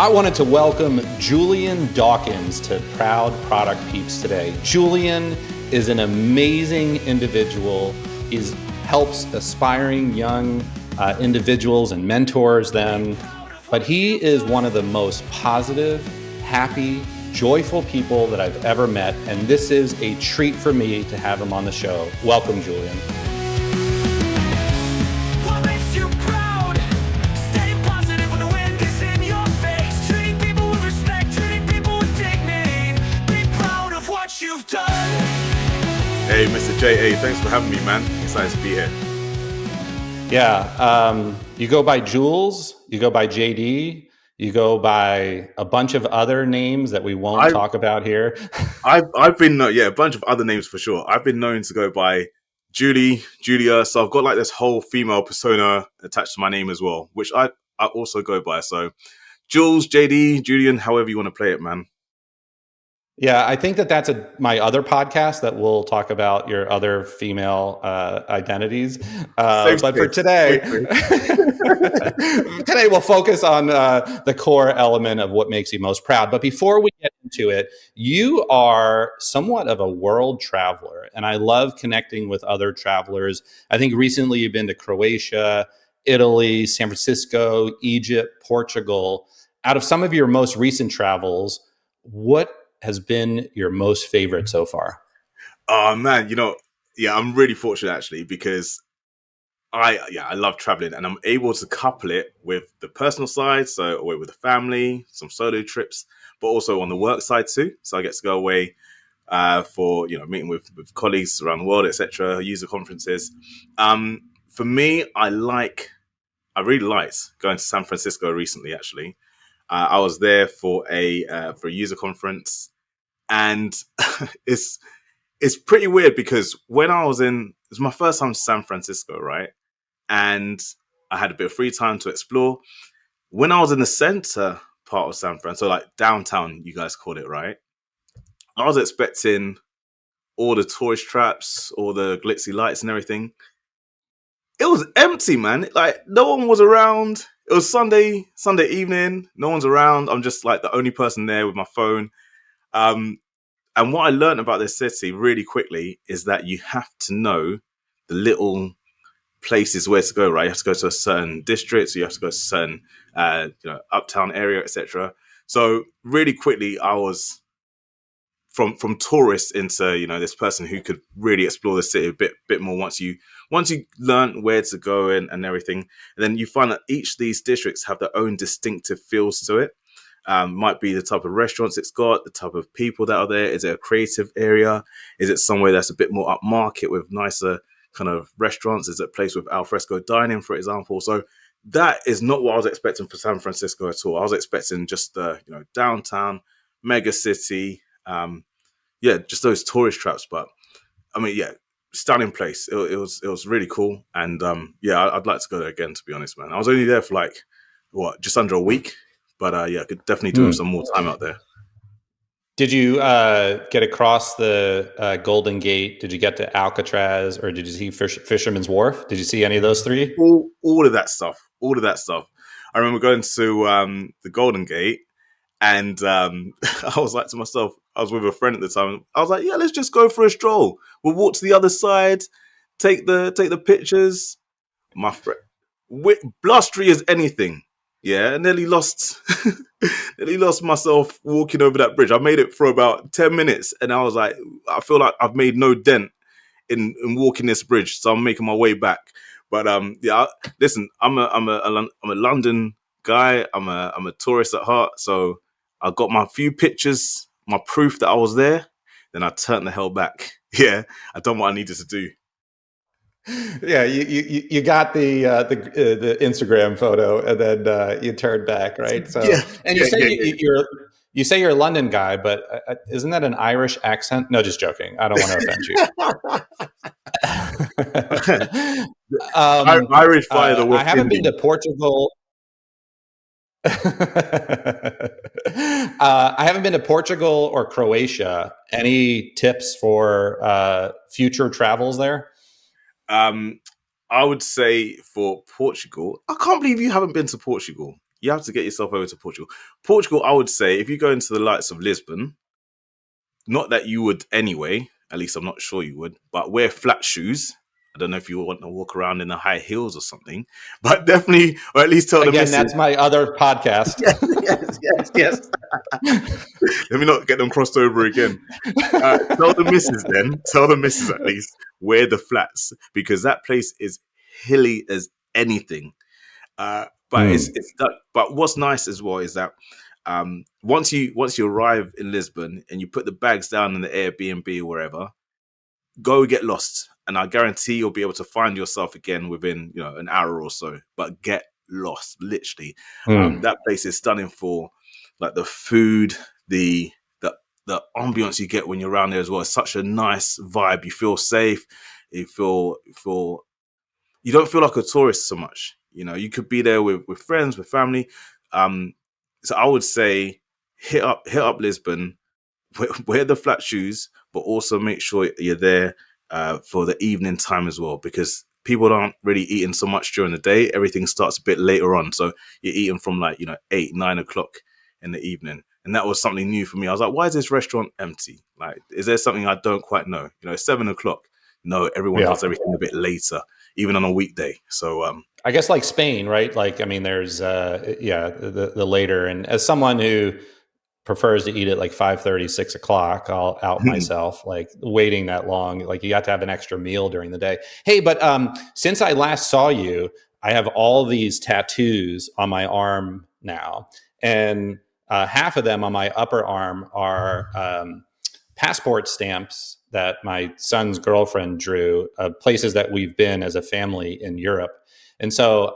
I wanted to welcome Julian Dawkins to Proud Product Peeps today. Julian is an amazing individual. He helps aspiring young individuals and mentors them. But he is one of the most positive, happy, joyful people that I've ever met. And this is a treat for me to have him on the show. Welcome, Julian. Hey, Mr. J.A., thanks for having me, man. Excited to be here. Yeah, you go by Jules, you go by JD, you go by a bunch of other names that we won't talk about here. I've been a bunch of other names for sure. I've been known to go by Julia. So I've got like this whole female persona attached to my name as well, which I also go by. So Jules, JD, Julian, however you want to play it, man. Yeah, I think that's my other podcast that we'll talk about your other female identities. But for today, today we'll focus on the core element of what makes you most proud. But before we get into it, you are somewhat of a world traveler, and I love connecting with other travelers. I think recently you've been to Croatia, Italy, San Francisco, Egypt, Portugal. Out of some of your most recent travels, what has been your most favorite so far? Oh man, I'm really fortunate actually because I love traveling and I'm able to couple it with the personal side, so away with the family, some solo trips, but also on the work side too. So I get to go away for meeting with colleagues around the world, etc., user conferences. For me, I really liked going to San Francisco recently. Actually, I was there for a user conference. And it's pretty weird because when it was my first time to San Francisco, right? And I had a bit of free time to explore. When I was in the center part of San Francisco, like downtown, you guys called it, right? I was expecting all the tourist traps, all the glitzy lights and everything. It was empty, man. Like no one was around. It was Sunday evening. No one's around. I'm just like the only person there with my phone. And what I learned about this city really quickly is that you have to know the little places where to go, right? You have to go to a certain district, so you have to go to a certain, uptown area, etc. So really quickly, I was from tourist into, this person who could really explore the city a bit more once you learn where to go and everything. And then you find that each of these districts have their own distinctive feels to it. Might be the type of restaurants it's got, the type of people that are there. Is it a creative area? Is it somewhere that's a bit more upmarket with nicer kind of restaurants? Is it a place with alfresco dining, for example? So that is not what I was expecting for San Francisco at all. I was expecting just the downtown mega city, just those tourist traps. But I mean, stunning place. It was really cool, and I'd like to go there again. To be honest, man, I was only there for just under a week. But I could definitely do some more time out there. Did you get across the Golden Gate? Did you get to Alcatraz, or did you see Fisherman's Wharf? Did you see any of those three? All of that stuff. All of that stuff. I remember going to the Golden Gate, and I was like to myself, I was with a friend at the time. I was like, yeah, let's just go for a stroll. We'll walk to the other side, take the pictures. My friend, blustery as anything. Yeah, I nearly lost myself walking over that bridge. I made it for about 10 minutes and I was like, I feel like I've made no dent in walking this bridge, so I'm making my way back. But listen, I'm a London guy. I'm a tourist at heart, so I got my few pictures, my proof that I was there. Then I turned the hell back. Yeah, I done what I needed to do. Yeah, you got the Instagram photo, and then you turned back, right? So, and you say you say you're a London guy, but isn't that an Irish accent? No, just joking. I don't want to offend you. Irish fire the West I haven't Indies. been to Portugal. I haven't been to Portugal or Croatia. Any tips for future travels there? I would say for Portugal, I can't believe you haven't been to Portugal. you have to get yourself over to Portugal. Portugal, I would say, if you go into the likes of Lisbon, not that you would anyway, at least I'm not sure you would, but wear flat shoes. I don't know if you want to walk around in the high heels or something, but definitely, or at least tell the Again, missus. that's my other podcast. Yes, yes, yes, yes. Let me not get them crossed over again. Tell the missus then, tell the missus at least, wear the flats because that place is hilly as anything. But Mm, but what's nice as well is that once you arrive in Lisbon and you put the bags down in the Airbnb or wherever, go get lost, and I guarantee you'll be able to find yourself again within an hour or so. But get lost, literally. mm. That place is stunning for like the food, the the ambience you get when you're around there as well. It's such a nice vibe. You feel safe. You feel you don't feel like a tourist so much. You could be there with friends, with family. Um, so I would say hit up Lisbon, wear the flat shoes, but also make sure you're there for the evening time as well, because people aren't really eating so much during the day. Everything starts a bit later on, so you're eating from like 8, 9 o'clock in the evening. And that was something new for me. I was like, why is this restaurant empty? Like, is there something I don't quite know? It's 7 o'clock. No, everyone Yeah. does everything a bit later, even on a weekday. So I guess like Spain, right? Like, I mean, there's, yeah, the later. And as someone who prefers to eat at like 5:30, 6 o'clock, I'll out myself, like waiting that long. Like you got to have an extra meal during the day. Hey, but since I last saw you, I have all these tattoos on my arm now. And half of them on my upper arm are passport stamps that my son's girlfriend drew of places that we've been as a family in Europe. And so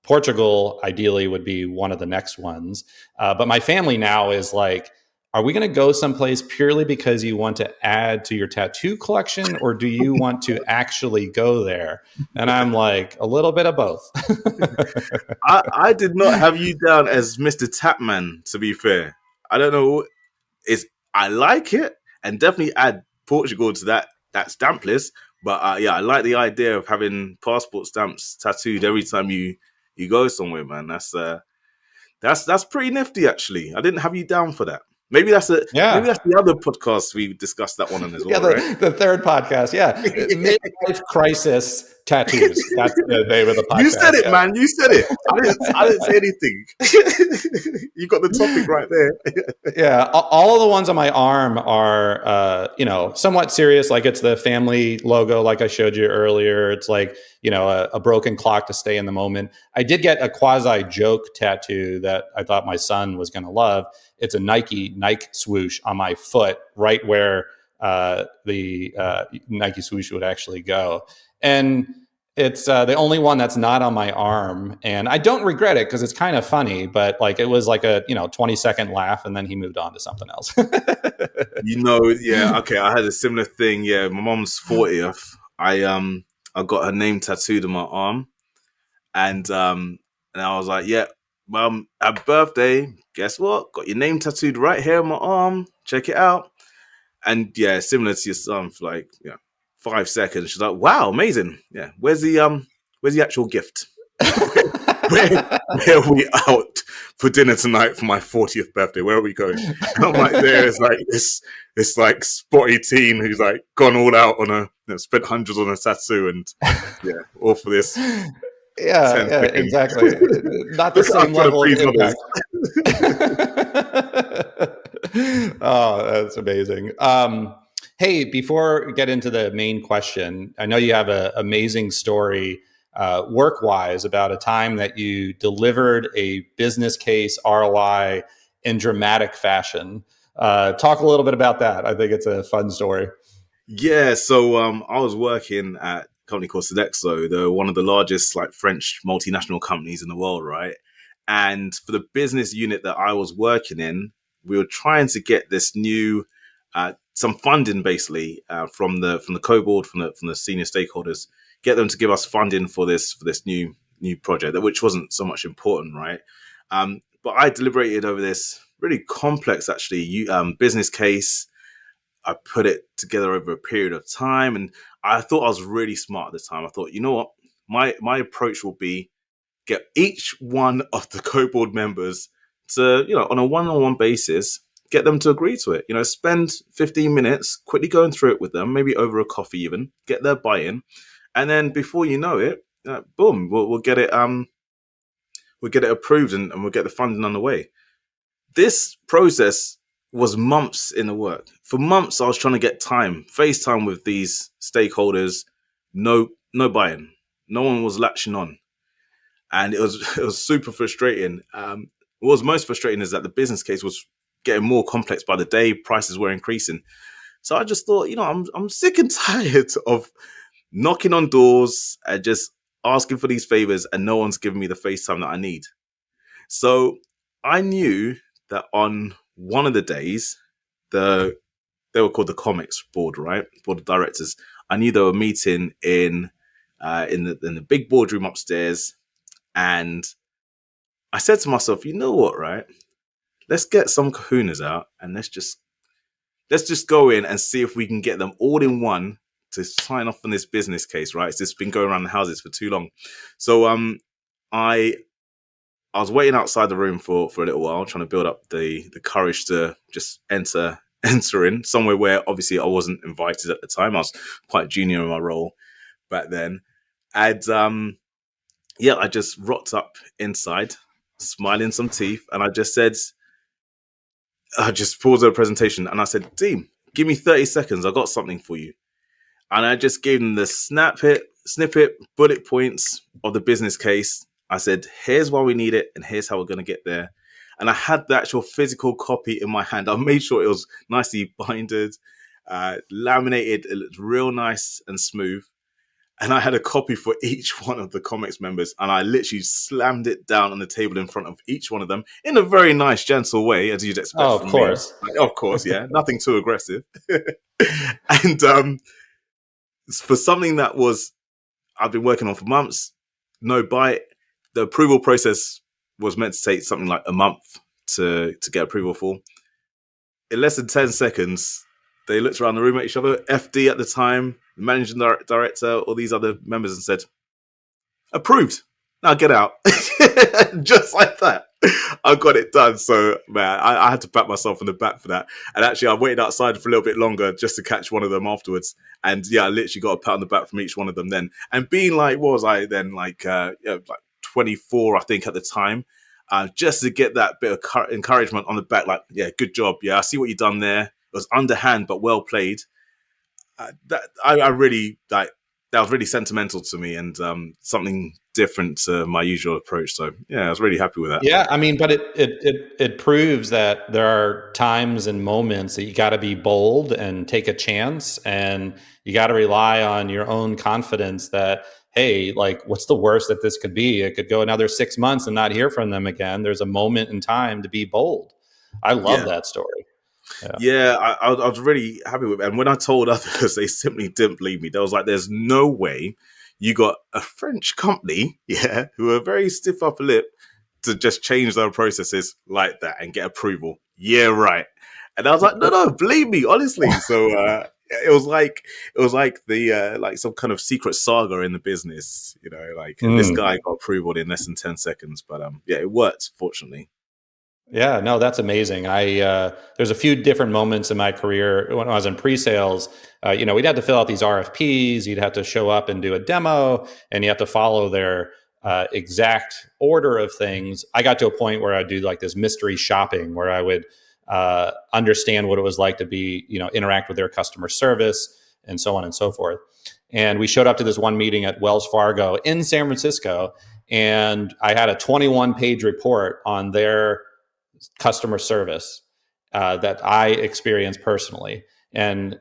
Portugal ideally would be one of the next ones. But my family now is like, are we going to go someplace purely because you want to add to your tattoo collection, or do you want to actually go there? And I'm like, a little bit of both. I did not have you down as Mr. Tapman, to be fair. I don't know. I like it and definitely add Portugal to that stamp list. But yeah, I like the idea of having passport stamps tattooed every time you go somewhere, man. That's pretty nifty, actually. I didn't have you down for that. Maybe Yeah. that's the other podcast we discussed that one on as Yeah, well, right? the third podcast. Yeah. Midlife crisis tattoos. That's the name of the You said podcast. it, Yeah. man. You said it. I didn't say anything. You got the topic right there. Yeah, all of the ones on my arm are, somewhat serious. Like it's the family logo, like I showed you earlier. It's like, a broken clock to stay in the moment. I did get a quasi joke tattoo that I thought my son was going to love. It's a Nike swoosh on my foot, right where the Nike swoosh would actually go. And it's the only one that's not on my arm, and I don't regret it because it's kind of funny. But like, it was like a 20-second laugh, and then he moved on to something else. Yeah, okay. I had a similar thing. Yeah, my mom's 40th. I got her name tattooed on my arm, and I was like, yeah, mum, happy birthday. Guess what? Got your name tattooed right here on my arm. Check it out. And yeah, similar to your son for like 5 seconds. She's like, wow, amazing. Yeah, where's the actual gift? Where are we out for dinner tonight for my 40th birthday? Where are we going? And I'm like, there's like this like spotty teen who's like gone all out on spent hundreds on a tattoo, and yeah, all for this Yeah, 10 yeah, seconds. exactly. Not the Look at us same trying to level of please others. impact. Oh, that's amazing. Hey, before we get into the main question, I know you have an amazing story work wise about a time that you delivered a business case ROI in dramatic fashion. Talk a little bit about that. I think it's a fun story. Yeah, so I was working at a company called Sodexo. They're one of the largest like French multinational companies in the world, right? And for the business unit that I was working in, we were trying to get this new some funding basically from the co-board from the senior stakeholders, get them to give us funding for this new project, which wasn't so much important, right? But I deliberated over this really complex actually business case. I put it together over a period of time, and I thought I was really smart at the time. I thought, you know what, my approach will be get each one of the co-board members to, on a one-on-one basis, get them to agree to it. Spend 15 minutes quickly going through it with them, maybe over a coffee even, get their buy-in. And then before you know it, boom, we'll get it approved, and we'll get the funding on the way. This process was months in the work. For months, I was trying to get FaceTime with these stakeholders. No buy-in. No one was latching on, and it was super frustrating. What was most frustrating is that the business case was getting more complex by the day. Prices were increasing. So I just thought, I'm sick and tired of knocking on doors and just asking for these favors, and no one's giving me the FaceTime that I need. So I knew that on one of the days, they were called the comics board, right? Board of directors. I knew they were meeting in the big boardroom upstairs, and I said to myself, you know what, right? Let's get some kahunas out, and let's just go in and see if we can get them all in one to sign off on this business case, right? It's just been going around the houses for too long. So I was waiting outside the room for a little while, trying to build up the courage to just enter in somewhere where obviously I wasn't invited at the time. I was quite junior in my role back then. And I just rocked up inside, smiling some teeth, and I just paused the presentation and I said, team, give me 30 seconds. I got something for you. And I just gave them the snippet, bullet points of the business case. I said, here's why we need it, and here's how we're going to get there. And I had the actual physical copy in my hand. I made sure it was nicely binded, laminated. It looked real nice and smooth. And I had a copy for each one of the comics members. And I literally slammed it down on the table in front of each one of them in a very nice, gentle way, as you'd expect Oh, from of course. me. Of course, yeah. Nothing too aggressive. And for something that I've been working on for months, no bite. The approval process was meant to take something like a month to get approval for. In less than 10 seconds, they looked around the room at each other, FD at the time, the managing director, all these other members, and said, approved. Now get out. Just like that. I got it done. So, man, I had to pat myself on the back for that. And actually, I waited outside for a little bit longer just to catch one of them afterwards. And yeah, I literally got a pat on the back from each one of them then. And being like, what was I then? Like 24, I think, at the time. Just to get that bit of encouragement on the back, like, yeah, good job. Yeah, I see what you've done there. It was underhand, but well played. I really like. That was really sentimental to me, and something different to my usual approach. So yeah, I was really happy with that. Yeah, I mean, but it proves that there are times and moments that you got to be bold and take a chance, and you got to rely on your own confidence that, hey, like, what's the worst that this could be? It could go another 6 months and not hear from them again. There's a moment in time to be bold. I love that story. Yeah, I was really happy with it. And when I told others, they simply didn't believe me. They was like, there's no way you got a French company, who are very stiff upper lip to just change their processes like that and get approval. Yeah, right. And I was like, no, believe me, honestly. So it was like the like some kind of secret saga in the business, this guy got approval in less than 10 seconds. But it worked, fortunately. Yeah, no, that's amazing. There's a few different moments in my career when I was in pre-sales. We'd have to fill out these RFPs. You'd have to show up and do a demo, and you have to follow their exact order of things. I got to a point where I'd do like this mystery shopping, where I would understand what it was like to be, interact with their customer service and so on and so forth. And we showed up to this one meeting at Wells Fargo in San Francisco, and I had a 21-page report on their customer service that I experienced personally. And,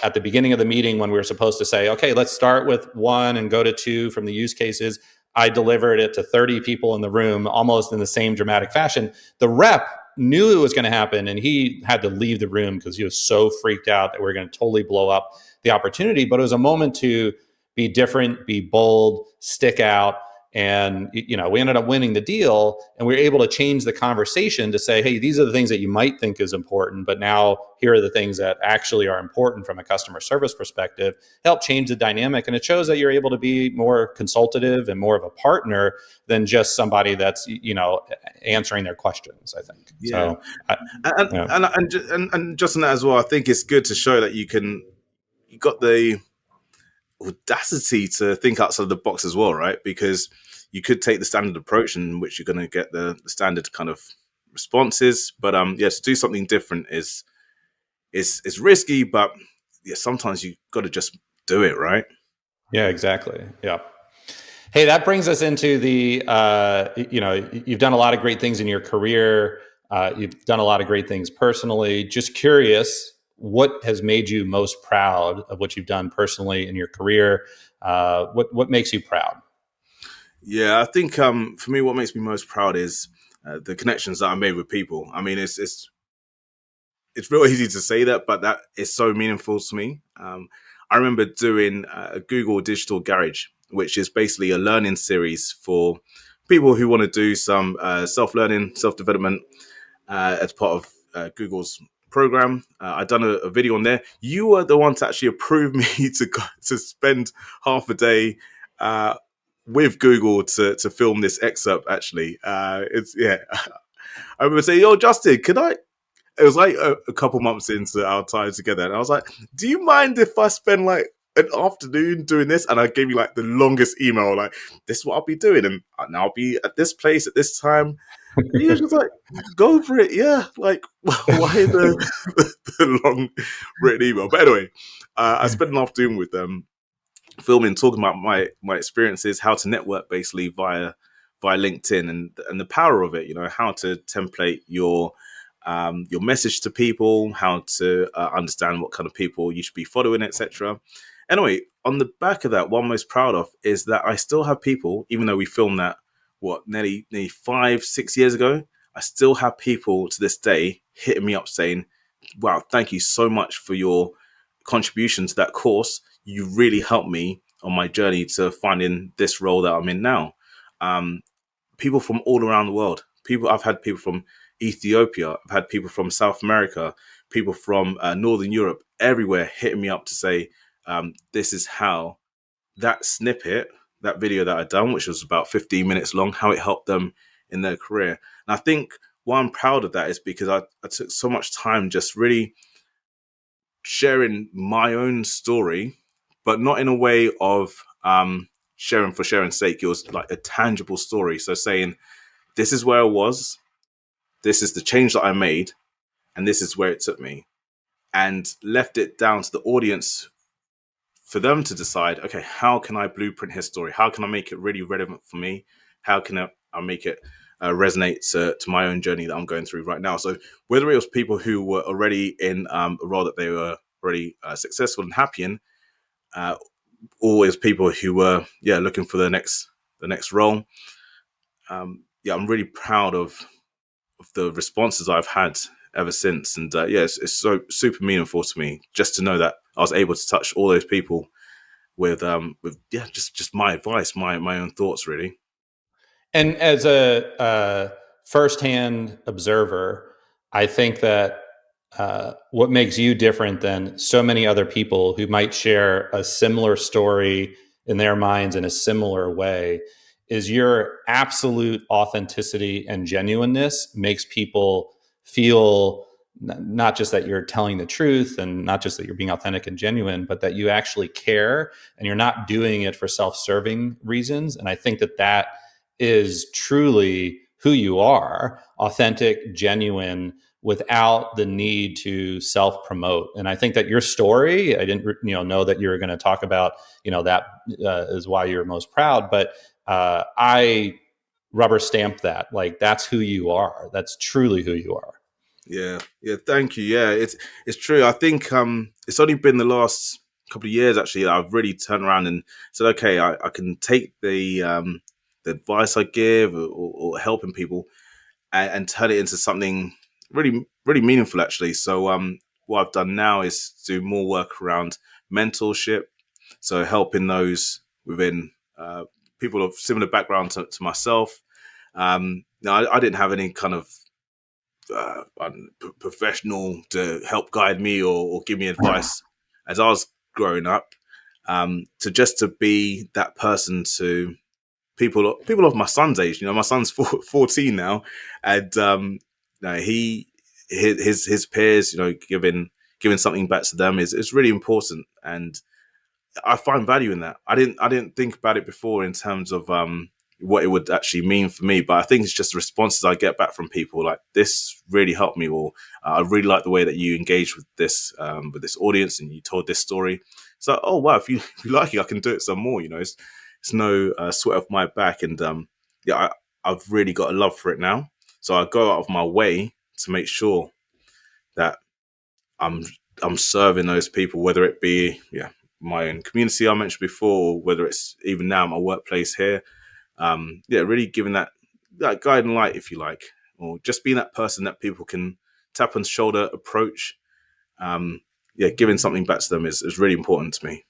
at the beginning of the meeting, when we were supposed to say, okay, let's start with 1 and go to 2 from the use cases, I delivered it to 30 people in the room, almost in the same dramatic fashion. The rep knew it was going to happen, and he had to leave the room because he was so freaked out that we were going to totally blow up the opportunity. But it was a moment to be different, be bold, stick out, And we ended up winning the deal, and we were able to change the conversation to say, hey, these are the things that you might think is important, but now here are the things that actually are important from a customer service perspective. Help change the dynamic, and it shows that you're able to be more consultative and more of a partner than just somebody that's answering their questions, I think. Yeah. So yeah. And just on that as well, I think it's good to show that you got the audacity to think outside the box as well, right? Because you could take the standard approach in which you're going to get the standard kind of responses, but yeah, to do something different is risky, but yeah, sometimes you got to just do it, right? Yeah, exactly. Yeah. Hey, that brings us into the, you've done a lot of great things in your career. You've done a lot of great things personally. Just curious, what has made you most proud of what you've done personally in your career? What makes you proud? Yeah, I think for me, what makes me most proud is the connections that I made with people. I mean, it's real easy to say that, but that is so meaningful to me. I remember doing a Google Digital Garage, which is basically a learning series for people who want to do some self-learning, self-development as part of Google's program. I'd done a video on there. You were the one to actually approve me to spend half a day with Google to film this excerpt. Actually, it's yeah. I remember saying, "Yo, Justin, can I?" It was like a couple months into our time together, and I was like, "Do you mind if I spend like an afternoon doing this?" And I gave you like the longest email, like, "This is what I'll be doing, and I'll be at this place at this time." And he was just like, "Go for it, yeah." Like, why the long written email? But anyway, I spent an afternoon with them filming, talking about my experiences, how to network basically via LinkedIn, and the power of it. How to template your message to people, how to understand what kind of people you should be following, etc. Anyway, on the back of that, what I'm most proud of is that I still have people, even though we filmed that nearly 5-6 years ago, I still have people to this day hitting me up saying, "Wow, thank you so much for your contribution to that course. You really helped me on my journey to finding this role that I'm in now." Um, People from all around the world. I've had people from Ethiopia. I've had people from South America, people from Northern Europe, everywhere hitting me up to say, this is how that snippet, that video that I'd done, which was about 15 minutes long, how it helped them in their career. And I think why I'm proud of that is because I took so much time just really sharing my own story, but not in a way of sharing for sharing's sake. It was like a tangible story. So saying, this is where I was, this is the change that I made, and this is where it took me. And left it down to the audience for them to decide, okay, how can I blueprint his story? How can I make it really relevant for me? How can I make it resonate to my own journey that I'm going through right now? So whether it was people who were already in a role that they were already successful and happy in, always people who were looking for the next role. I'm really proud of the responses I've had ever since, and it's so super meaningful to me just to know that I was able to touch all those people with just my advice, my own thoughts, really. And as a firsthand observer, I think that what makes you different than so many other people who might share a similar story in their minds in a similar way is your absolute authenticity and genuineness makes people feel not just that you're telling the truth and not just that you're being authentic and genuine, but that you actually care and you're not doing it for self-serving reasons. And I think that is truly who you are, authentic, genuine, without the need to self-promote. And I think that your story, I didn't know that you were going to talk about that is why you're most proud, but I rubber stamp that, like, that's who you are. That's truly who you are. Yeah, thank you. Yeah, it's true. I think it's only been the last couple of years actually that I've really turned around and said, okay, I can take the advice I give or helping people and turn it into something really, really meaningful actually. So what I've done now is do more work around mentorship, so helping those within people of similar background to myself. No, I didn't have any kind of professional to help guide me or give me advice as I was growing up. To be that person to people of my son's age. My son's 14 now, and no, his peers, giving something back to them is really important, and I find value in that. I didn't think about it before in terms of what it would actually mean for me, but I think it's just the responses I get back from people like this really helped me, or I really like the way that you engaged with this audience and you told this story. So, oh wow, if you like it, I can do it some more. It's no sweat off my back, and I've really got a love for it now. So I go out of my way to make sure that I'm I'm serving those people, whether it be my own community I mentioned before, or whether it's even now my workplace here. Really giving that guiding light, if you like, or just being that person that people can tap on the shoulder, approach. Giving something back to them is really important to me.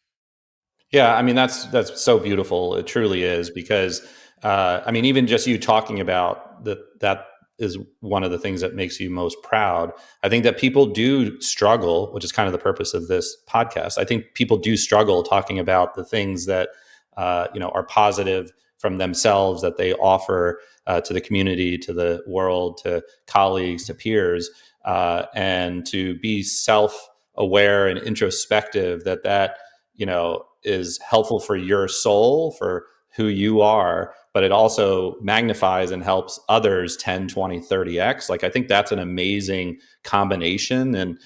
Yeah, I mean that's so beautiful. It truly is because I mean even just you talking about that is one of the things that makes you most proud. I think that people do struggle, which is kind of the purpose of this podcast. I think people do struggle talking about the things that are positive from themselves that they offer to the community, to the world, to colleagues, to peers, and to be self-aware and introspective. That is helpful for your soul, for who you are, but it also magnifies and helps others 10, 20, 30x. Like, I think that's an amazing combination. And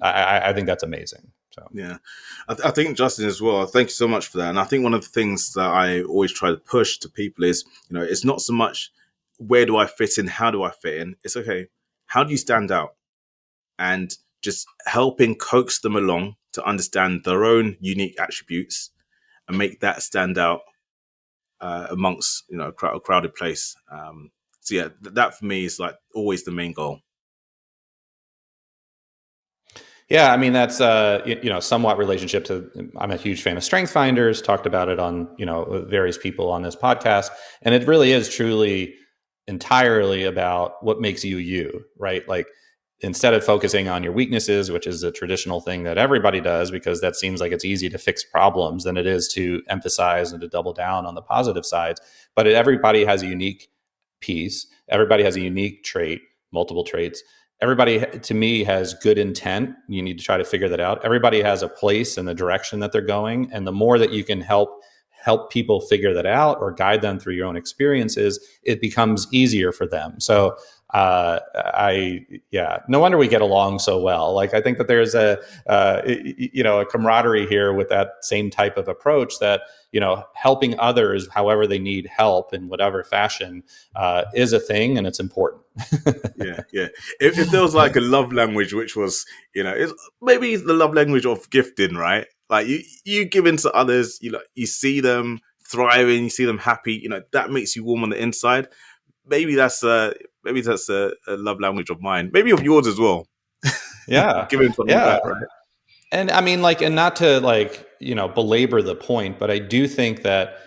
I think that's amazing. So, Yeah, I think Justin as well. Thank you so much for that. And I think one of the things that I always try to push to people is, it's not so much where do I fit in, how do I fit in? It's okay, how do you stand out? And just helping coax them along to understand their own unique attributes and make that stand out amongst a crowded place. That for me is like always the main goal. yeah, I mean that's somewhat relationship to. I'm a huge fan of Strength Finders. Talked about it on various people on this podcast, and it really is truly entirely about what makes you you, right? Like instead of focusing on your weaknesses, which is a traditional thing that everybody does because that seems like it's easy to fix problems than it is to emphasize and to double down on the positive sides. But everybody has a unique piece. Everybody has a unique trait, multiple traits. Everybody, to me, has good intent. You need to try to figure that out. Everybody has a place and the direction that they're going. And the more that you can help people figure that out or guide them through your own experiences, it becomes easier for them. So no wonder we get along so well. Like, I think that there's a camaraderie here with that same type of approach that, helping others however they need help in whatever fashion is a thing, and it's important. Yeah. If there was like a love language, which was, it's maybe the love language of gifting, right? Like you give into others, you see them thriving, you see them happy, that makes you warm on the inside. Maybe that's a love language of mine, maybe of yours as well. Yeah. Giving something Yeah. back, right? And I mean, and not to belabor the point, but I do think that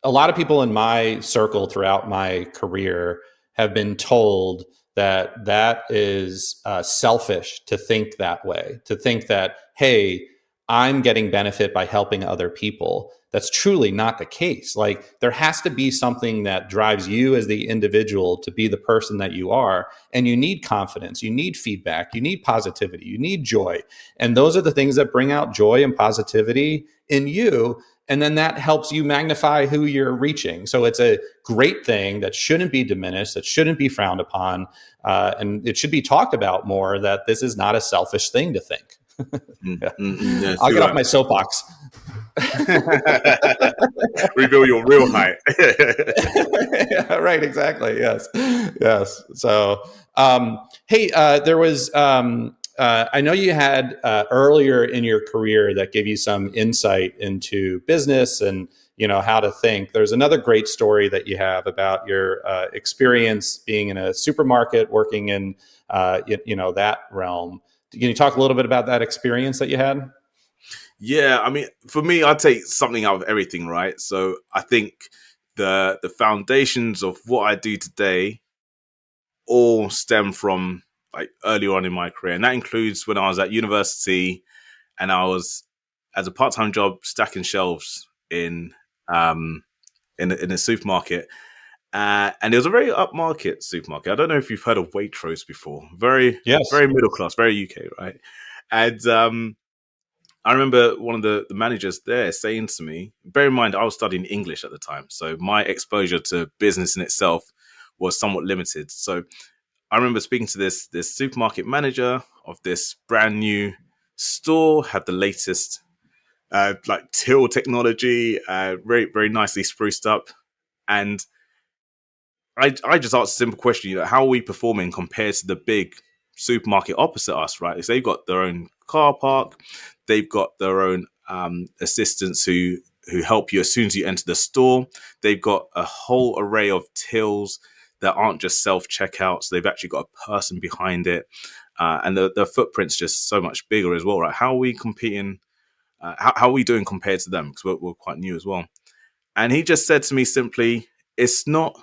a lot of people in my circle throughout my career have been told that is selfish to think that way, to think that, hey, I'm getting benefit by helping other people. That's truly not the case. Like, there has to be something that drives you as the individual to be the person that you are. And you need confidence, you need feedback, you need positivity, you need joy. And those are the things that bring out joy and positivity in you. And then that helps you magnify who you're reaching. So it's a great thing that shouldn't be diminished, that shouldn't be frowned upon. And it should be talked about more, that this is not a selfish thing to think. Yeah. Yeah, I'll too get off right. my soapbox. Reveal your real height. Yeah, right, exactly. Yes. So hey, there was I know you had earlier in your career that gave you some insight into business and how to think. There's another great story that you have about your experience being in a supermarket, working in that realm. Can you talk a little bit about that experience that you had? Yeah, I mean, for me, I take something out of everything, right? So I think the foundations of what I do today all stem from like early on in my career, and that includes when I was at university and I was as a part-time job stacking shelves um in a supermarket. And it was a very upmarket supermarket. I don't know if you've heard of Waitrose before. Yes. Very middle class, very UK, right? And I remember one of the managers there saying to me, bear in mind, I was studying English at the time. So my exposure to business in itself was somewhat limited. So I remember speaking to this supermarket manager of this brand new store, had the latest like till technology, very, very nicely spruced up. And I just asked a simple question, how are we performing compared to the big supermarket opposite us, right? So they've got their own car park, they've got their own assistants who help you as soon as you enter the store. They've got a whole array of tills that aren't just self checkout, so they've actually got a person behind it, and the footprint's just so much bigger as well, right? How are we competing? How are we doing compared to them? Because we're quite new as well. And he just said to me simply, "It's not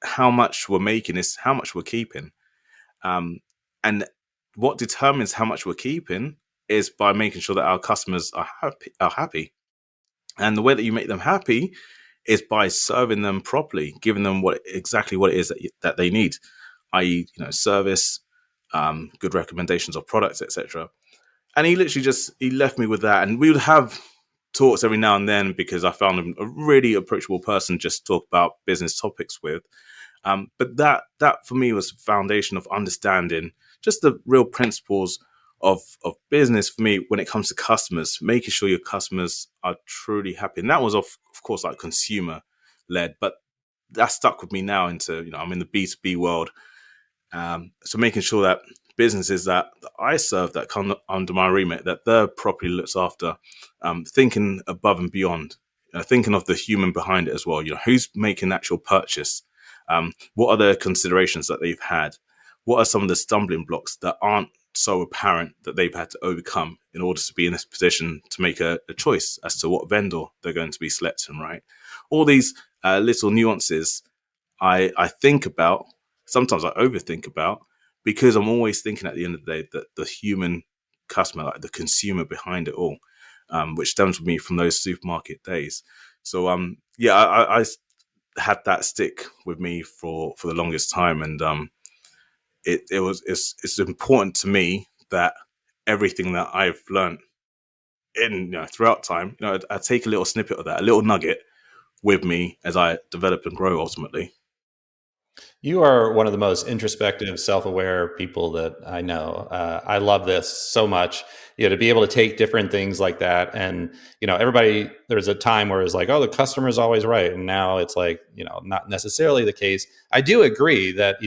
how much we're making, is how much we're keeping. Um, and what determines how much we're keeping is by making sure that our customers are happy. Are happy. And the way that you make them happy is by serving them properly, giving them exactly what it is that they need, i.e., service, good recommendations of products, etc." And he literally just he left me with that, and we would have talks every now and then because I found him a really approachable person just to talk about business topics with. But that for me was the foundation of understanding just the real principles of business for me when it comes to customers, making sure your customers are truly happy. And that was of course like consumer led, but that stuck with me now into, I'm in the B2B world. So making sure that businesses that I serve that come under my remit, that they're properly looked after, thinking above and beyond, thinking of the human behind it as well. Who's making the actual purchase? What are the considerations that they've had? What are some of the stumbling blocks that aren't so apparent that they've had to overcome in order to be in this position to make a choice as to what vendor they're going to be selecting, right? All these little nuances I think about, sometimes I overthink about, because I'm always thinking at the end of the day that the human customer, like the consumer behind it all, which stems with me from those supermarket days. So yeah, I had that stick with me for the longest time, and it's important to me that everything that I've learned in throughout time, I take a little snippet of that, a little nugget with me as I develop and grow ultimately. You are one of the most introspective, self-aware people that I know. I love this so much. To be able to take different things like that, and everybody. There's a time where it's like, oh, the customer is always right, and now it's like, not necessarily the case. I do agree that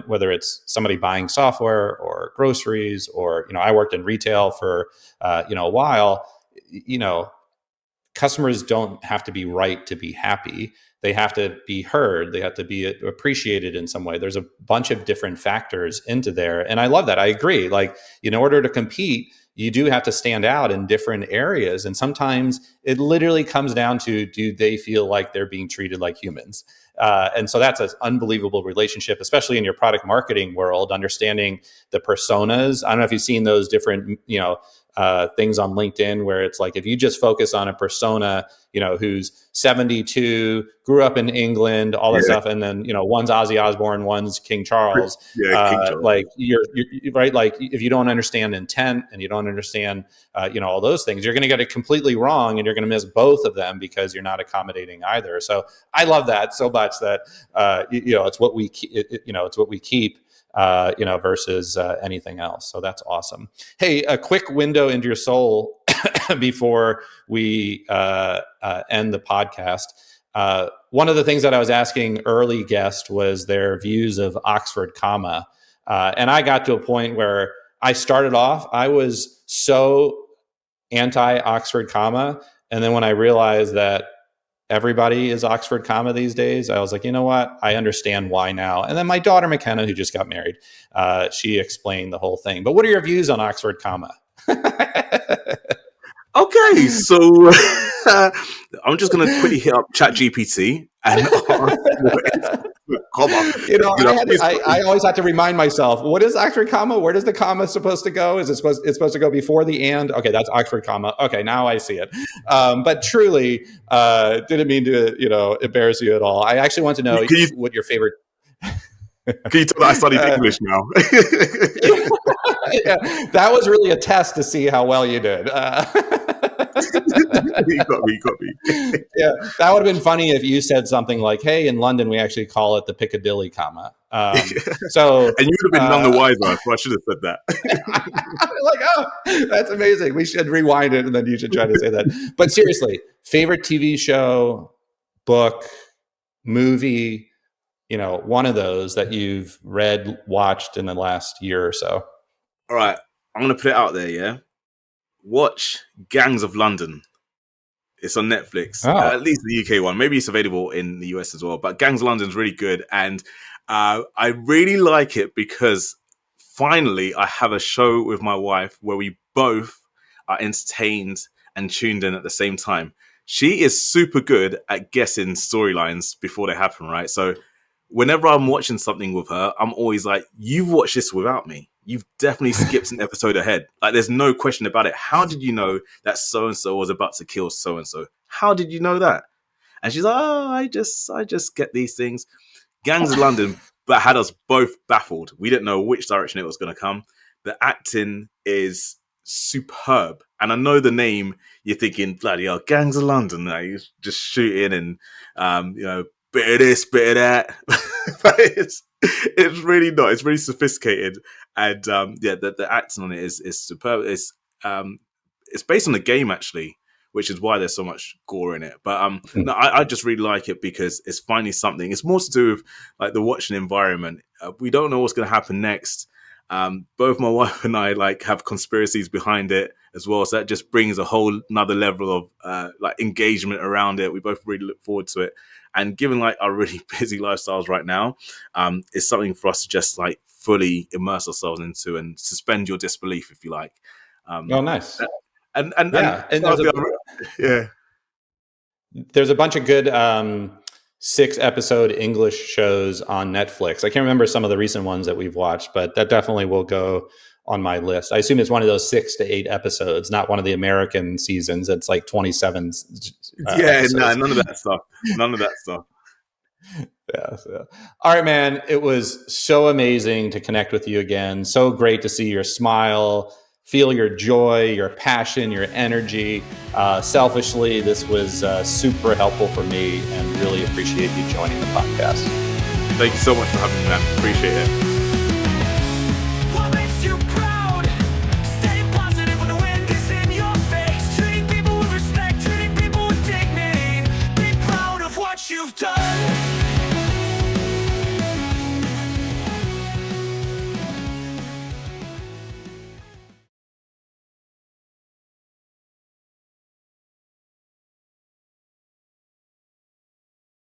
whether it's somebody buying software or groceries, or I worked in retail for a while. You know, Customers don't have to be right to be happy. They have to be heard. They have to be appreciated in some way. There's a bunch of different factors into there. And I love that. I agree. Like, in order to compete, you do have to stand out in different areas. And sometimes it literally comes down to, do they feel like they're being treated like humans? And so that's an unbelievable relationship, especially in your product marketing world, understanding the personas. I don't know if you've seen those different, things on LinkedIn where it's like, if you just focus on a persona, who's 72, grew up in England, all that Yeah, stuff, and then one's Ozzy Osbourne, one's King Charles. yeah, King Charles. Like you're right. Like, if you don't understand intent and you don't understand, all those things, you're going to get it completely wrong, and you're going to miss both of them because you're not accommodating either. So I love that so much that it's what we it's what we keep. Versus anything else. So that's awesome. Hey, a quick window into your soul before we end the podcast. One of the things that I was asking early guests was their views of Oxford comma. And I got to a point where I started off, I was so anti Oxford comma. And then when I realized that everybody is Oxford comma these days, I was like, you know what? I understand why now. And then my daughter McKenna, who just got married, she explained the whole thing. But what are your views on Oxford comma? Okay, so I'm just gonna quickly hit up ChatGPT and ask what is the comma. Please I always have to remind myself, what is Oxford comma? Where does the comma supposed to go? It's supposed to go before the and? Okay, that's Oxford comma. Okay, now I see it. But truly, didn't mean to, embarrass you at all. I actually want to know can you what your favorite. can you tell that I studied English now? Yeah, that was really a test to see how well you did. You got me. Yeah, that would have been funny if you said something like, "Hey, in London, we actually call it the Piccadilly comma." So, And you would have been none the wiser, so I should have said that. like, oh, that's amazing. We should rewind it, and then you should try to say that. But seriously, favorite TV show, book, movie, one of those that you've read, watched in the last year or so. All right, I'm gonna put it out there. Yeah, watch Gangs of London. It's on Netflix, Oh, at least the UK one. Maybe it's available in the US as well. But Gangs of London's really good, and I really like it because finally I have a show with my wife where we both are entertained and tuned in at the same time. She is super good at guessing storylines before they happen, right? So whenever I'm watching something with her, I'm always like, "You've watched this without me. You've definitely skipped an episode ahead. Like, there's no question about it. How did you know that so and so was about to kill so and so? How did you know that?" And she's like, "Oh, I just get these things." Gangs of London, but had us both baffled. We didn't know which direction it was going to come. The acting is superb, and I know the name. You're thinking, bloody hell, Gangs of London. Like, you're just shooting and bit of this, bit of that. But it's really not. It's really sophisticated, and the acting on it is superb. It's based on a game actually, which is why there's so much gore in it. But no, I just really like it because it's finally something. It's more to do with like the watching environment. We don't know what's going to happen next. Both my wife and I have conspiracies behind it as well, so that just brings a whole another level of engagement around it. We both really look forward to it, and given our really busy lifestyles right now, it's something for us to just fully immerse ourselves into and suspend your disbelief, if you like. oh, nice. And Yeah, and yeah. there's a bunch of good 6-episode English shows on Netflix. I can't remember some of the recent ones that we've watched, but that definitely will go on my list. I assume it's one of those 6 to 8 episodes, not one of the American seasons. It's like 27. None of that stuff. None of that stuff. Yeah. All right, man. It was so amazing to connect with you again. So great to see your smile, feel your joy, your passion, your energy. Selfishly, this was super helpful for me, and really appreciate you joining the podcast. Thank you so much for having me, man. Appreciate it.